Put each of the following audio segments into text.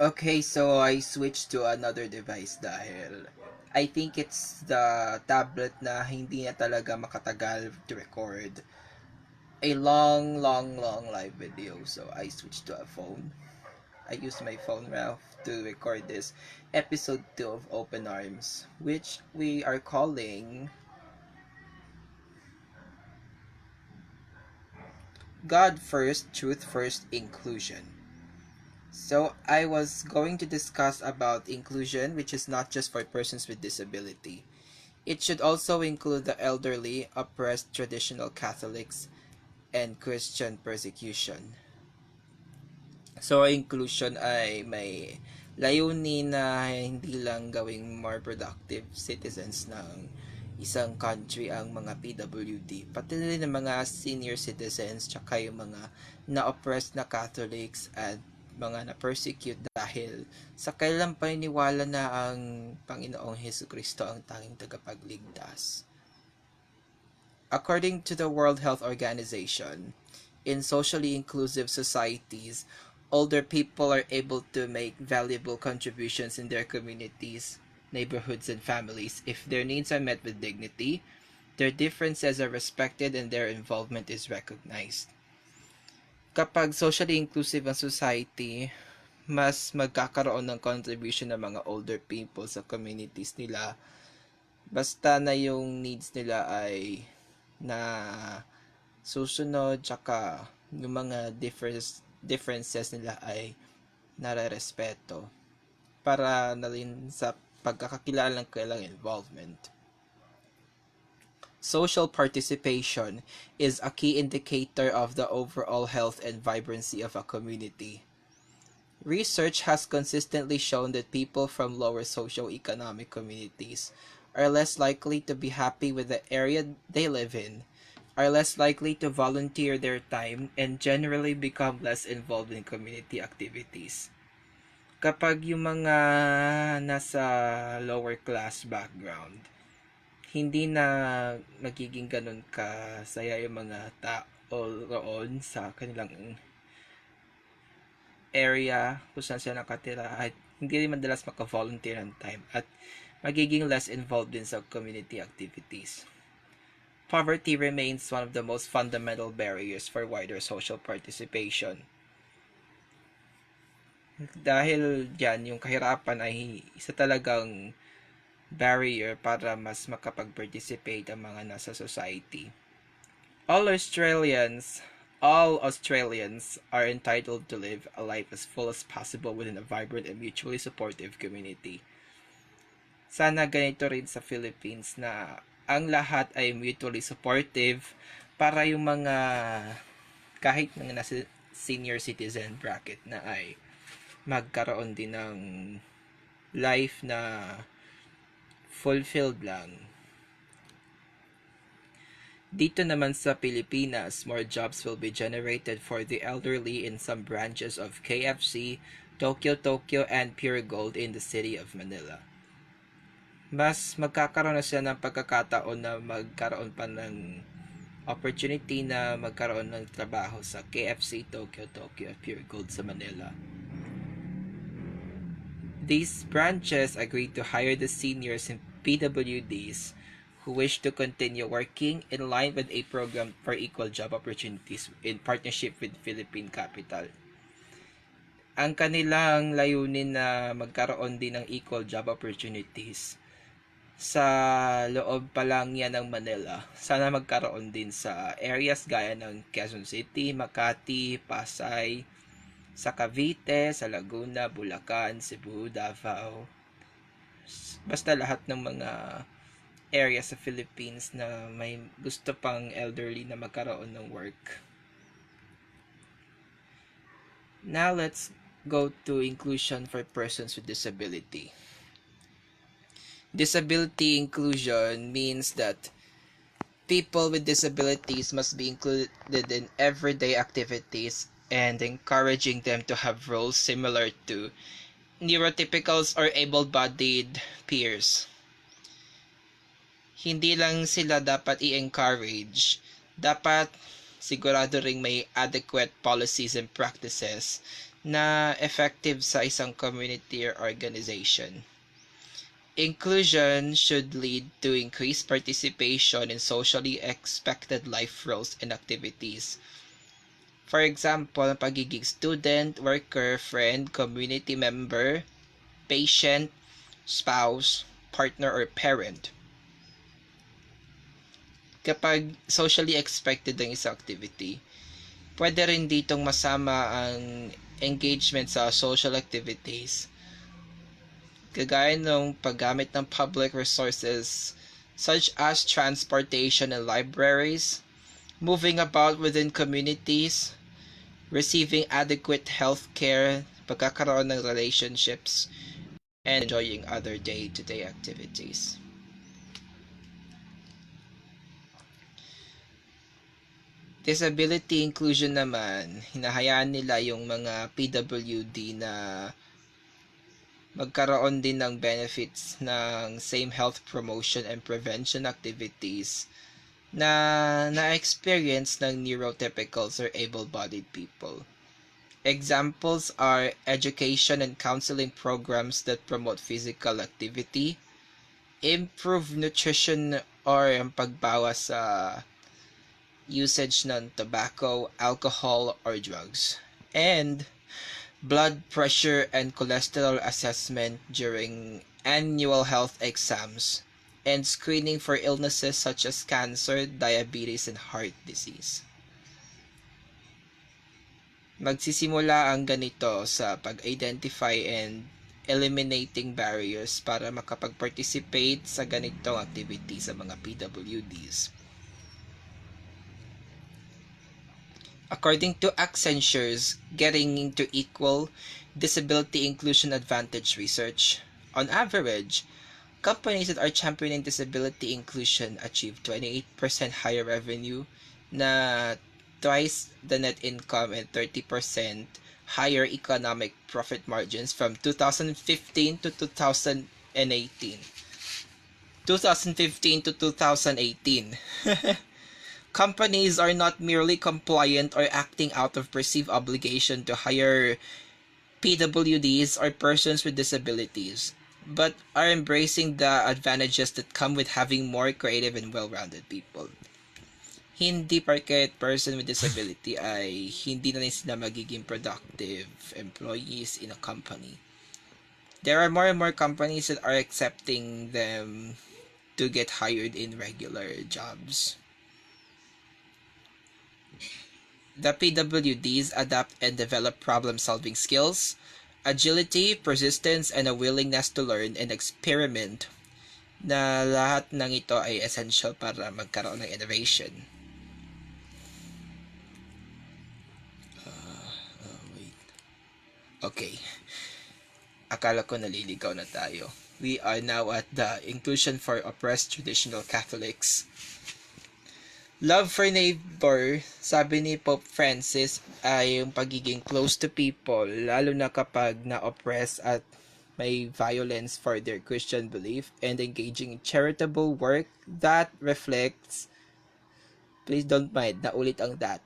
Okay, so I switched to another device dahil I think it's the tablet na hindi na talaga makatagal to record a long live video. So I switched to a phone. I used my phone now to record this episode 2 of Open Arms, which we are calling God First, Truth First, Inclusion. So I was going to discuss about inclusion, which is not just for persons with disability. It should also include the elderly, oppressed traditional Catholics, and Christian persecution. So inclusion ay may layunin na hindi lang gawing more productive citizens ng isang country ang mga PWD, pati rin ang mga senior citizens tsaka yung mga na-oppressed na Catholics at mga na-persecute dahil sa kailang paniniwala na ang Panginoong Hesus Kristo ang tanging tagapagligtas. According to the World Health Organization, in socially inclusive societies, older people are able to make valuable contributions in their communities, neighborhoods, and families if their needs are met with dignity, their differences are respected, and their involvement is recognized. Kapag socially inclusive ang society, mas magkakaroon ng contribution ng mga older people sa communities nila basta na yung needs nila ay na susunod tsaka yung mga differences nila ay nare-respeto para na rin sa pagkakakilala ng kailang involvement. Social participation is a key indicator of the overall health and vibrancy of a community. Research has consistently shown that people from lower socioeconomic communities are less likely to be happy with the area they live in, are less likely to volunteer their time, and generally become less involved in community activities. Kapag yung mga nasa lower class background, hindi na magiging ganun kasaya yung mga tao roon sa kanilang area kung saan sila nakatira at hindi rin madalas maka-volunteer ng time at magiging less involved din sa community activities. Poverty remains one of the most fundamental barriers for wider social participation. Dahil dyan, yung kahirapan ay isa talagang barrier para mas makapag-participate ang mga nasa society. All Australians All Australians are entitled to live a life as full as possible within a vibrant and mutually supportive community. Sana ganito rin sa Philippines na ang lahat ay mutually supportive para yung mga kahit mga nasa senior citizen bracket na ay magkaroon din ng life na fulfilled lang. Dito naman sa Pilipinas, more jobs will be generated for the elderly in some branches of KFC, Tokyo, and Pure Gold in the city of Manila. Mas magkakaroon na siya ng pagkakataon na magkaroon pa ng opportunity na magkaroon ng trabaho sa KFC, Tokyo, at Pure Gold sa Manila. These branches agreed to hire the seniors and PWDs who wish to continue working in line with a program for equal job opportunities in partnership with Philippine Capital. Ang kanilang layunin na magkaroon din ng equal job opportunities sa loob pa lang yan ng Manila. Sana magkaroon din sa areas gaya ng Quezon City, Makati, Pasay, sa Cavite, sa Laguna, Bulacan, Cebu, Davao. Basta lahat ng mga area sa Philippines na may gusto pang elderly na magkaroon ng work. Now let's go to inclusion for persons with disability. Disability inclusion means that people with disabilities must be included in everyday activities and encouraging them to have roles similar to neurotypicals or able-bodied peers. Hindi lang sila dapat i-encourage, dapat sigurado ring may adequate policies and practices na effective sa isang community or organization. Inclusion should lead to increased participation in socially expected life roles and activities. For example, pagiging student, worker, friend, community member, patient, spouse, partner, or parent. Kapag socially expected ang isang activity, pwede rin ditong masama ang engagement sa social activities. Kagaya ng paggamit ng public resources such as transportation and libraries, moving about within communities, receiving adequate health care, pagkakaroon ng relationships, and enjoying other day-to-day activities. Disability inclusion naman, hinahayaan nila yung mga PWD na magkaroon din ng benefits ng same health promotion and prevention activities na na-experience ng neurotypicals or able-bodied people. Examples are education and counseling programs that promote physical activity, improve nutrition or ang pagbawas sa usage ng tobacco, alcohol, or drugs, and blood pressure and cholesterol assessment during annual health exams, and screening for illnesses such as cancer, diabetes, and heart disease. Magsisimula ang ganito sa pag-identify and eliminating barriers para makapag-participate sa ganitong activity sa mga PWDs. According to Accenture's Getting into Equal Disability Inclusion Advantage research, on average, companies that are championing disability inclusion achieve 28% higher revenue, na twice the net income, and 30% higher economic profit margins from 2015 to 2018. 2015 to 2018. Companies are not merely compliant or acting out of perceived obligation to hire PWDs or persons with disabilities, but are embracing the advantages that come with having more creative and well-rounded people. Hindi porket person with disability ay hindi na rin sila magiging productive employees in a company. There are more and more companies that are accepting them to get hired in regular jobs. The PWDs adapt and develop problem-solving skills, agility, persistence, and a willingness to learn and experiment, na lahat ng ito ay essential para magkaroon ng innovation. Wait. Okay. Akala ko naliligaw na tayo. We are now at the inclusion for oppressed traditional Catholics. Love for neighbor, sabi ni Pope Francis, ay yung pagiging close to people, lalo na kapag na-oppress at may violence for their Christian belief, and engaging in charitable work that reflects, please don't mind, naulit ang that,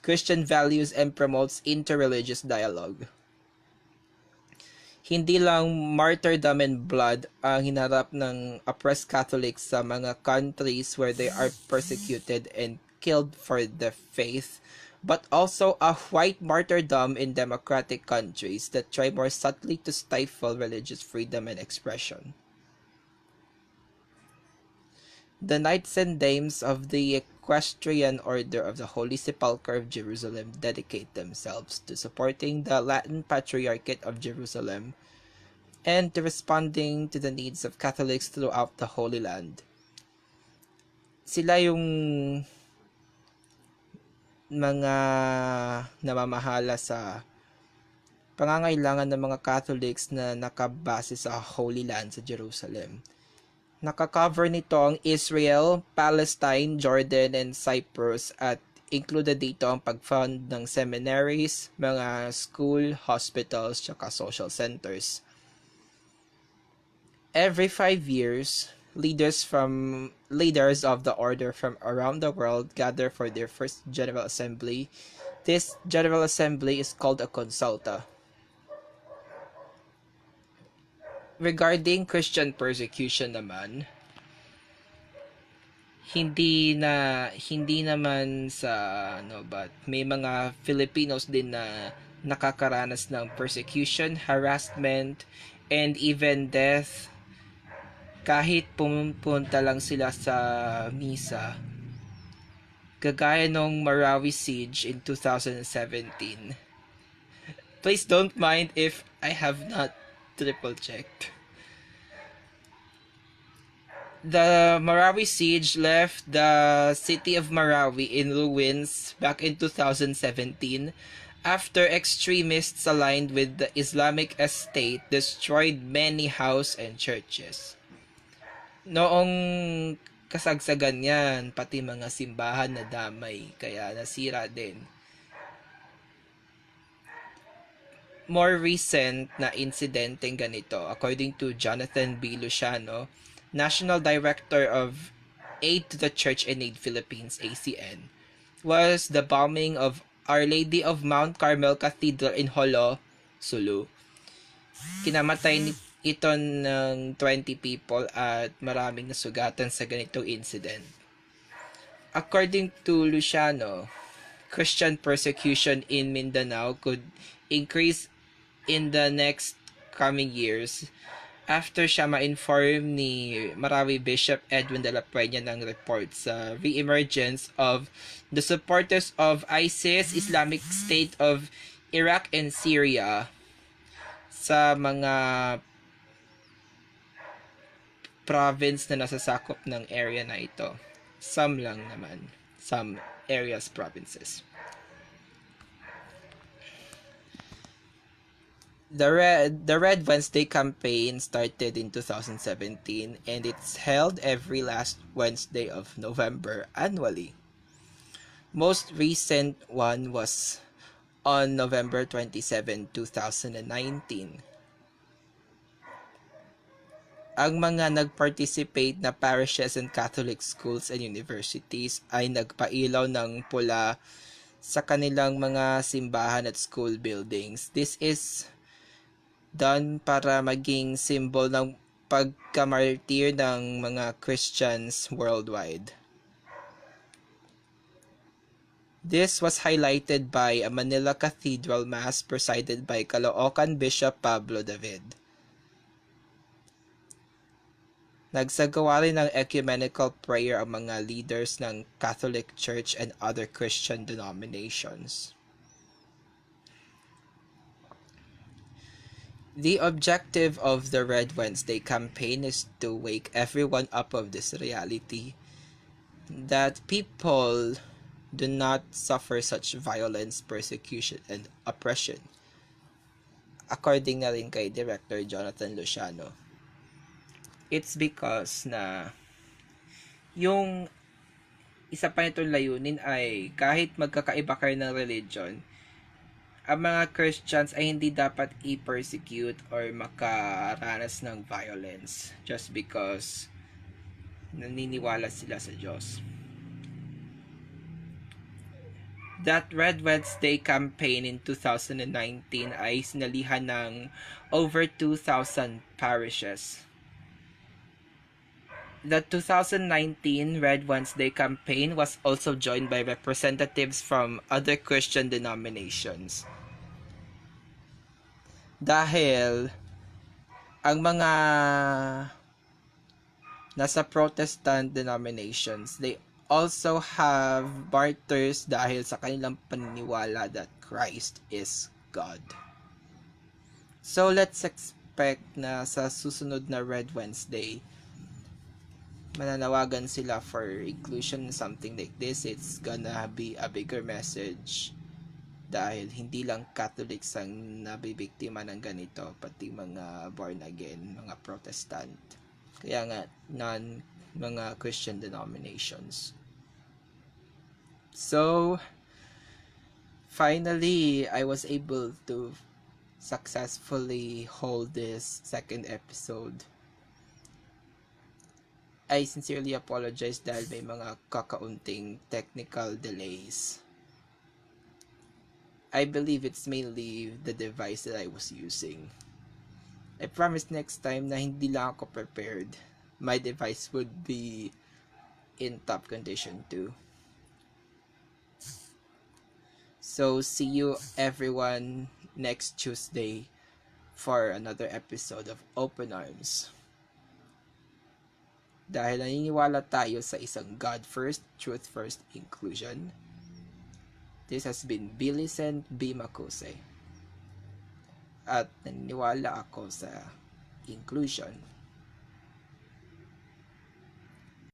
Christian values and promotes interreligious dialogue. Hindi lang martyrdom and blood ang hinarap ng oppressed Catholics sa mga countries where they are persecuted and killed for the faith, but also a white martyrdom in democratic countries that try more subtly to stifle religious freedom and expression. The Knights and Dames of the Equestrian Order of the Holy Sepulchre of Jerusalem dedicate themselves to supporting the Latin Patriarchate of Jerusalem and to responding to the needs of Catholics throughout the Holy Land. Sila yung mga namamahala sa pangangailangan ng mga Catholics na nakabase sa Holy Land sa Jerusalem. Nakakover nito ang Israel, Palestine, Jordan, and Cyprus, at included dito ang pag-fund ng seminaries, mga school, hospitals, tsaka social centers. Every 5 years, leaders of the order from around the world gather for their first General Assembly This General Assembly is called a consulta. Regarding Christian persecution naman, hindi naman sa but may mga Filipinos din na nakakaranas ng persecution, harassment, and even death kahit pumunta lang sila sa misa. Kagaya nung Marawi siege in 2017. Please don't mind if I have not triple checked. The Marawi siege left the city of Marawi in ruins back in 2017 after extremists aligned with the Islamic State destroyed many houses and churches. Noong kasagsagan yan, pati mga simbahan na damay, kaya nasira din. More recent na insidenteng ganito, according to Jonathan B. Luciano, National Director of Aid to the Church in Need Philippines, ACN, was the bombing of Our Lady of Mount Carmel Cathedral in Jolo, Sulu. Kinamatay ito ng 20 people at maraming nasugatan sa ganitong incident. According to Luciano, Christian persecution in Mindanao could increase in the next coming years after siya ma-inform ni Marawi Bishop Edwin de la Peña ng report sa re-emergence of the supporters of ISIS, Islamic State of Iraq and Syria sa mga province na nasasakop ng area na ito. Some lang naman. Some areas, provinces. The Red Wednesday campaign started in 2017 and it's held every last Wednesday of November annually. Most recent one was on November 27, 2019. Ang mga nag-participate na parishes and Catholic schools and universities ay nagpailaw ng pula sa kanilang mga simbahan at school buildings. This is done para maging symbol ng pagkamartir ng mga Christians worldwide. This was highlighted by a Manila Cathedral Mass presided by Caloocan Bishop Pablo David. Nagsagawa rin ng ecumenical prayer ang mga leaders ng Catholic Church and other Christian denominations. The objective of the Red Wednesday campaign is to wake everyone up of this reality that people do not suffer such violence, persecution, and oppression. According na rin kay Director Jonathan Luciano. It's because na yung isa pa nitong layunin ay kahit magkakaiba kayo ng religion, ang mga Christians ay hindi dapat i-persecute or makaranas ng violence just because naniniwala sila sa Diyos. That Red Wednesday campaign in 2019 ay sinalihan ng over 2,000 parishes. The 2019 Red Wednesday campaign was also joined by representatives from other Christian denominations. Dahil ang mga nasa Protestant denominations, they also have martyrs dahil sa kanilang paniniwala that Christ is God. So let's expect na sa susunod na Red Wednesday, mananawagan sila for inclusion, something like this. It's gonna be a bigger message dahil hindi lang Catholics ang nabibiktima ng ganito, pati mga born again, mga Protestant. Kaya nga, mga Christian denominations. So, finally, I was able to successfully hold this second episode. I sincerely apologize dahil may mga kakaunting technical delays. I believe it's mainly the device that I was using. I promise next time na hindi lang ako prepared. My device would be in top condition too. So see you everyone next Tuesday for another episode of Open Arms. Dahil naniniwala tayo sa isang God First, Truth First inclusion. This has been Billicent B. Makuse. At naniniwala ako sa inclusion.